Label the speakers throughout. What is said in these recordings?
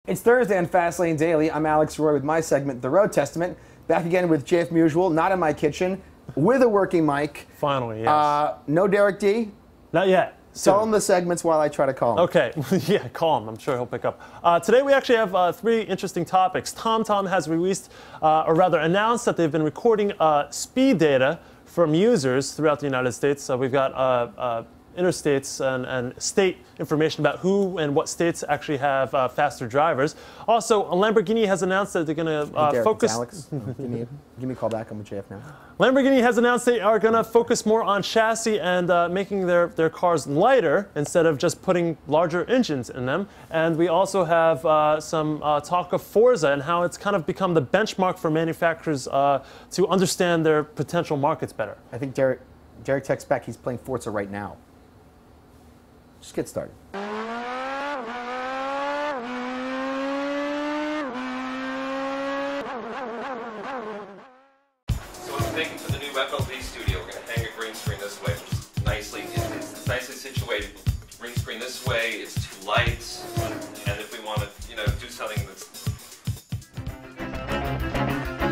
Speaker 1: It's Thursday on Fastlane Daily. I'm Alex Roy with my segment, The Road Testament. Back again with JF Musial, not in my kitchen, with a working mic.
Speaker 2: Finally, yes.
Speaker 1: No Derek D?
Speaker 2: Not yet.
Speaker 1: Tell him the segments while I try to call him.
Speaker 2: Okay, yeah, call him. I'm sure he'll pick up. Today we actually have three interesting topics. TomTom has released, or rather announced that they've been recording speed data from users throughout the United States. So we've got interstates and state information about who and what states actually have faster drivers. Also, Lamborghini has announced that they're going to focus.
Speaker 1: Alex, give me a call back. I'm with JF now.
Speaker 2: Lamborghini has announced they are going to focus more on chassis and making their cars lighter instead of just putting larger engines in them. And we also have some talk of Forza and how it's kind of become the benchmark for manufacturers to understand their potential markets better.
Speaker 1: I think Derek texts back. He's playing Forza right now. Just get started.
Speaker 3: So what I'm thinking for the new FLV studio, we're going to hang a green screen this way, which is it's nicely situated. Green screen this way, it's two lights, and if we want to, do something that's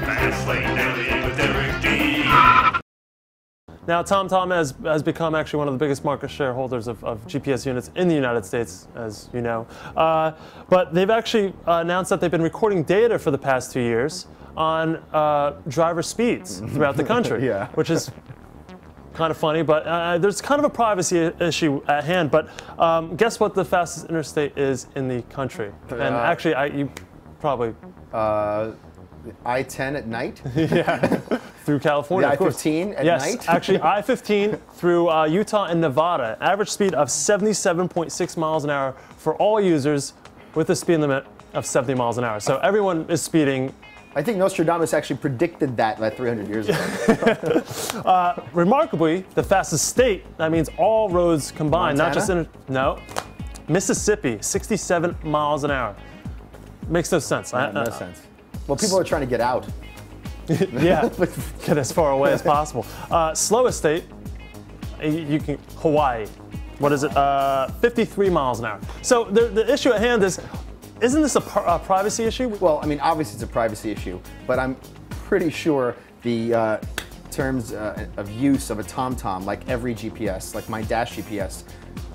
Speaker 3: Fastlane Daily with Derek D.
Speaker 2: Now, TomTom has become actually one of the biggest market shareholders of GPS units in the United States, as you know. But they've actually announced that they've been recording data for the past 2 years on driver speeds throughout the country,
Speaker 1: Yeah.
Speaker 2: which is kind of funny. But there's kind of a privacy issue at hand. But guess what the fastest interstate is in the country? And actually, you probably...
Speaker 1: I-10 at night?
Speaker 2: Yeah, through California,
Speaker 1: the
Speaker 2: of course.
Speaker 1: I-15 at
Speaker 2: yes,
Speaker 1: night?
Speaker 2: Actually, I-15 through Utah and Nevada. Average speed of 77.6 miles an hour for all users with a speed limit of 70 miles an hour. So everyone is speeding.
Speaker 1: I think Nostradamus actually predicted that like 300 years ago.
Speaker 2: Remarkably, the fastest state, that means all roads combined,
Speaker 1: Montana?
Speaker 2: not just no, Mississippi, 67 miles an hour. Makes no sense.
Speaker 1: No sense. Well, people are trying to get out.
Speaker 2: Yeah, get as far away as possible. Slowest state, Hawaii. What is it? 53 miles an hour. So the issue at hand is, isn't this a privacy issue?
Speaker 1: Well, I mean, obviously it's a privacy issue, but I'm pretty sure the terms of use of a TomTom, like every GPS, like my Dash GPS,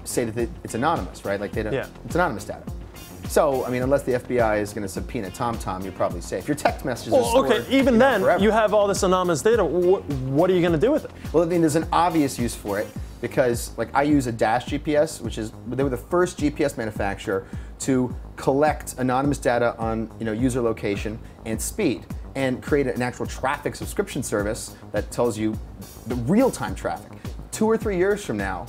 Speaker 1: say that it's anonymous, right? Like it's anonymous data. So, I mean, unless the FBI is going to subpoena TomTom, you're probably safe. Your text messages are stored.
Speaker 2: Okay, even then,
Speaker 1: forever.
Speaker 2: you have all this anonymous data. What are you going to do with it?
Speaker 1: Well, I mean, there's an obvious use for it because, like, I use a Dash GPS, they were the first GPS manufacturer to collect anonymous data on, user location and speed, and create an actual traffic subscription service that tells you the real-time traffic. 2 or 3 years from now,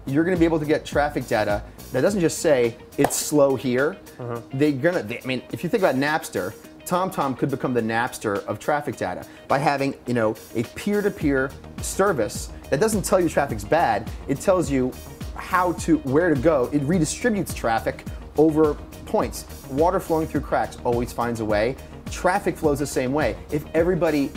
Speaker 1: you're going to be able to get traffic data that doesn't just say it's slow here. I mean, if you think about Napster, TomTom could become the Napster of traffic data by having, a peer-to-peer service that doesn't tell you traffic's bad. It tells you where to go. It redistributes traffic over points. Water flowing through cracks always finds a way. Traffic flows the same way. If everybody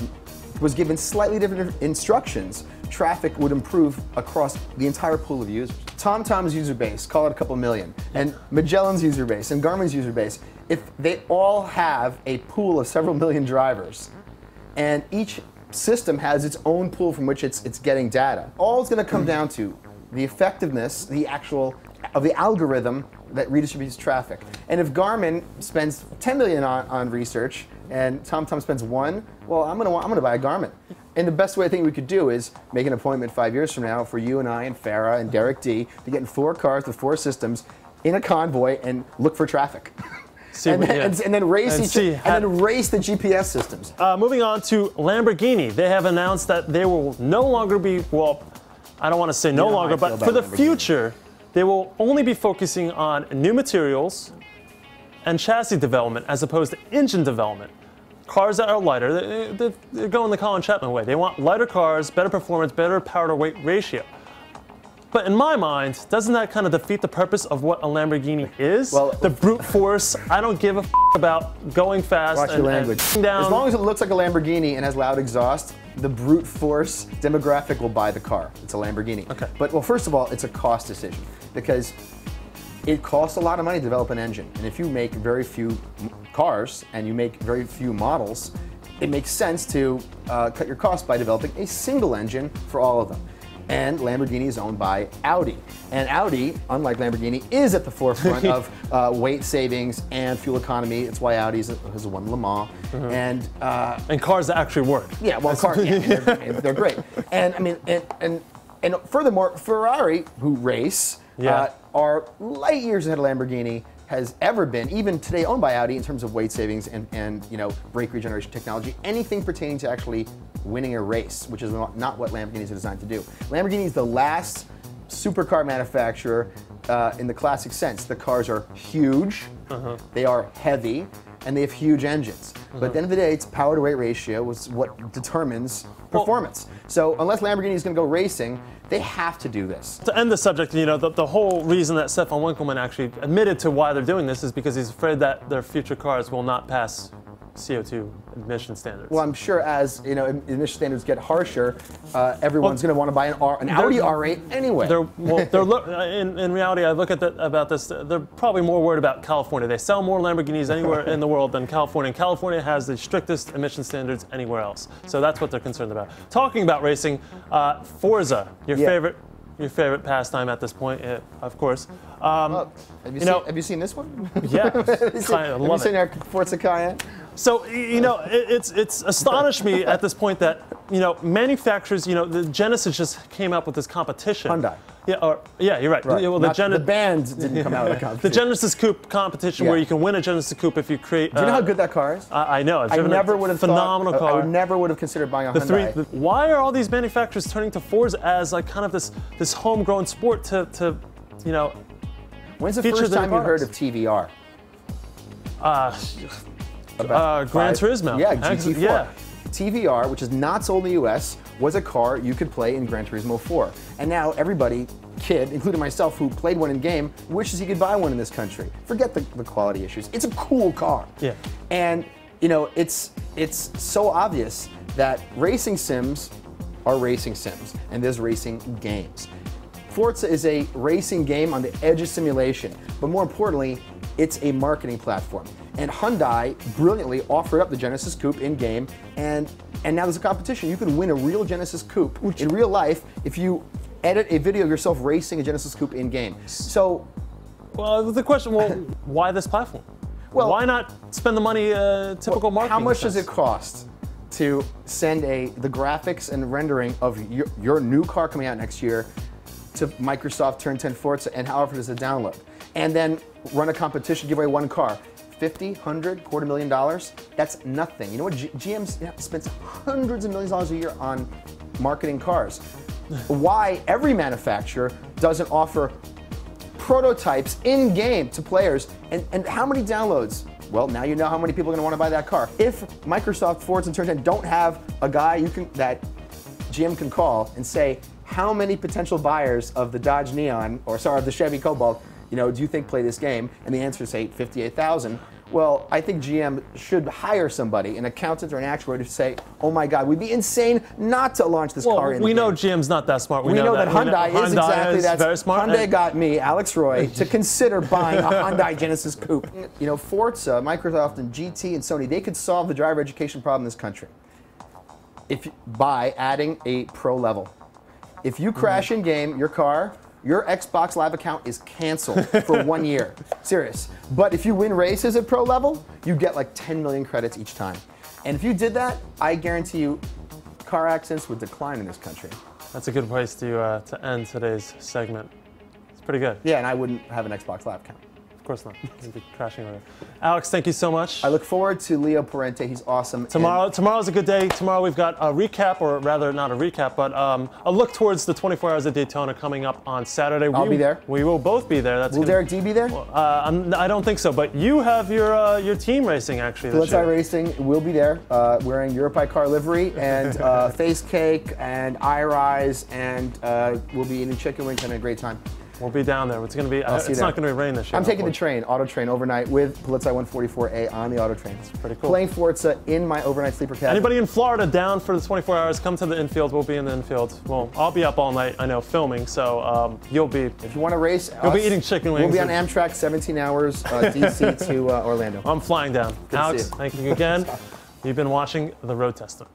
Speaker 1: was given slightly different instructions, traffic would improve across the entire pool of users. TomTom's user base, call it a couple million, and Magellan's user base, and Garmin's user base, if they all have a pool of several million drivers, and each system has its own pool from which it's getting data, all it's going to come down to the effectiveness, of the algorithm that redistributes traffic. And if Garmin spends 10 million on research and TomTom spends 1, well, I'm gonna buy a Garmin. And the best way I think we could do is make an appointment 5 years from now for you and I and Farah and Derek D to get in 4 cars with 4 systems in a convoy and look for traffic. And then race the GPS systems.
Speaker 2: Moving on to Lamborghini. They have announced that they will no longer be, well, I don't want to say no longer, but for the future, they will only be focusing on new materials and chassis development as opposed to engine development. Cars that are lighter, they're going the Colin Chapman way. They want lighter cars, better performance, better power to weight ratio. But in my mind, doesn't that kind of defeat the purpose of what a Lamborghini is? Well, the brute force, I don't give a about going fast
Speaker 1: watch your language.
Speaker 2: Down.
Speaker 1: As long as it looks like a Lamborghini and has loud exhaust, the brute force demographic will buy the car. It's a Lamborghini.
Speaker 2: Okay.
Speaker 1: But, well, first of all, it's a cost decision because it costs a lot of money to develop an engine. And if you make very few cars and you make very few models, it makes sense to cut your costs by developing a single engine for all of them. And Lamborghini is owned by Audi. And Audi, unlike Lamborghini, is at the forefront of weight savings and fuel economy. It's why Audi has won Le Mans. And
Speaker 2: cars that actually work.
Speaker 1: Yeah, well, they're great. And I mean, and furthermore, Ferrari, who race, are light years ahead of Lamborghini has ever been, even today owned by Audi in terms of weight savings and brake regeneration technology, anything pertaining to actually winning a race, which is not what Lamborghinis are designed to do. Lamborghini is the last supercar manufacturer in the classic sense. The cars are huge, they are heavy, and they have huge engines. But at the end of the day, it's power to weight ratio is what determines performance. So unless Lamborghini is going to go racing, they have to do this.
Speaker 2: To end the subject, the whole reason that Stefan Winkelmann actually admitted to why they're doing this is because he's afraid that their future cars will not pass CO2 emission standards.
Speaker 1: Well, I'm sure as emission standards get harsher, everyone's going to want to buy an Audi R8 anyway.
Speaker 2: In reality, I look at about this. They're probably more worried about California. They sell more Lamborghinis anywhere in the world than California, and California has the strictest emission standards anywhere else. So that's what they're concerned about. Talking about racing, Forza, your favorite pastime at this point, of course.
Speaker 1: Have you seen this one?
Speaker 2: Yeah,
Speaker 1: have you seen our Forza Cayenne?
Speaker 2: So it's astonished me at this point that manufacturers, the Genesis just came up with this competition.
Speaker 1: Hyundai.
Speaker 2: Yeah, you're right. Well,
Speaker 1: the band didn't come out with a competition.
Speaker 2: The Genesis Coupe competition, where you can win a Genesis Coupe if you create.
Speaker 1: Do you know how good that car is?
Speaker 2: I know.
Speaker 1: I never would have
Speaker 2: phenomenal car.
Speaker 1: I never would have considered buying a Hyundai.
Speaker 2: Why are all these manufacturers turning to Forza as like kind of this homegrown sport to
Speaker 1: When's the first time you heard of TVR?
Speaker 2: Gran Turismo.
Speaker 1: Yeah, GT4. Yeah. TVR, which is not sold in the US, was a car you could play in Gran Turismo 4. And now everybody, including myself who played one in game, wishes he could buy one in this country. Forget the quality issues. It's a cool car.
Speaker 2: Yeah.
Speaker 1: And it's so obvious that racing sims are racing sims, and there's racing games. Forza is a racing game on the edge of simulation, but more importantly, it's a marketing platform. And Hyundai brilliantly offered up the Genesis Coupe in-game, and now there's a competition. You can win a real Genesis Coupe in real life if you edit a video of yourself racing a Genesis Coupe in-game. So,
Speaker 2: well, the question, why this platform? Well, why not spend the money typical marketing?
Speaker 1: How much does it cost to send the graphics and rendering of your new car coming out next year to Microsoft Turn 10 Forza, and however does it download? And then run a competition, give away one car. $50, $100, $250,000, that's nothing. You know what, GM spends hundreds of millions of dollars a year on marketing cars. Why every manufacturer doesn't offer prototypes in-game to players, and how many downloads? Well, now you know how many people are going to want to buy that car. If Microsoft, Forza, and Turn 10 don't have a guy that GM can call and say, how many potential buyers of the Dodge Neon, of the Chevy Cobalt, do you think play this game? And the answer is, say, 58,000. Well, I think GM should hire somebody, an accountant or an actuary, to say, oh my God, we'd be insane not to launch this car in the game.
Speaker 2: We know GM's not that smart.
Speaker 1: We know that Hyundai is exactly that.
Speaker 2: Very smart.
Speaker 1: Hyundai got me, Alex Roy, to consider buying a Hyundai Genesis Coupe. Forza, Microsoft, and GT, and Sony, they could solve the driver education problem in this country by adding a pro level. If you crash in game, your Xbox Live account is canceled for 1 year. Serious. But if you win races at pro level, you get like 10 million credits each time. And if you did that, I guarantee you car accidents would decline in this country.
Speaker 2: That's a good place to end today's segment. It's pretty good.
Speaker 1: Yeah, and I wouldn't have an Xbox Live account.
Speaker 2: Of course not. You'd be crashing over. Alex, thank you so much.
Speaker 1: I look forward to Leo Parente. He's awesome.
Speaker 2: Tomorrow's a good day. Tomorrow we've got a recap, or rather not a recap, but a look towards the 24 Hours of Daytona coming up on Saturday.
Speaker 1: I'll be there.
Speaker 2: We will both be there.
Speaker 1: Will Derek D be there?
Speaker 2: I don't think so, but you have your team racing actually this year.
Speaker 1: Polizei Racing will be there, wearing Europi car livery and face cake and eye rise, and we'll be eating chicken wings and having a great time.
Speaker 2: We'll be down there. It's going to be. It's not going to rain this year.
Speaker 1: I'm taking the train, auto train, overnight with Polizei 144A on the auto train. It's
Speaker 2: pretty cool.
Speaker 1: Playing Forza in my overnight sleeper cabin.
Speaker 2: Anybody in Florida down for the 24 hours, come to the infield. We'll be in the infield. Well, I'll be up all night, I know, filming, so you'll be...
Speaker 1: If you want to race
Speaker 2: you'll be eating chicken wings.
Speaker 1: We'll be on Amtrak, 17 hours, DC to Orlando.
Speaker 2: I'm flying down.
Speaker 1: Good
Speaker 2: Alex, thank you again. You've been watching The Road Tester.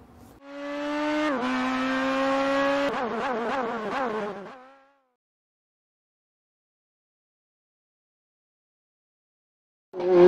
Speaker 1: Mm.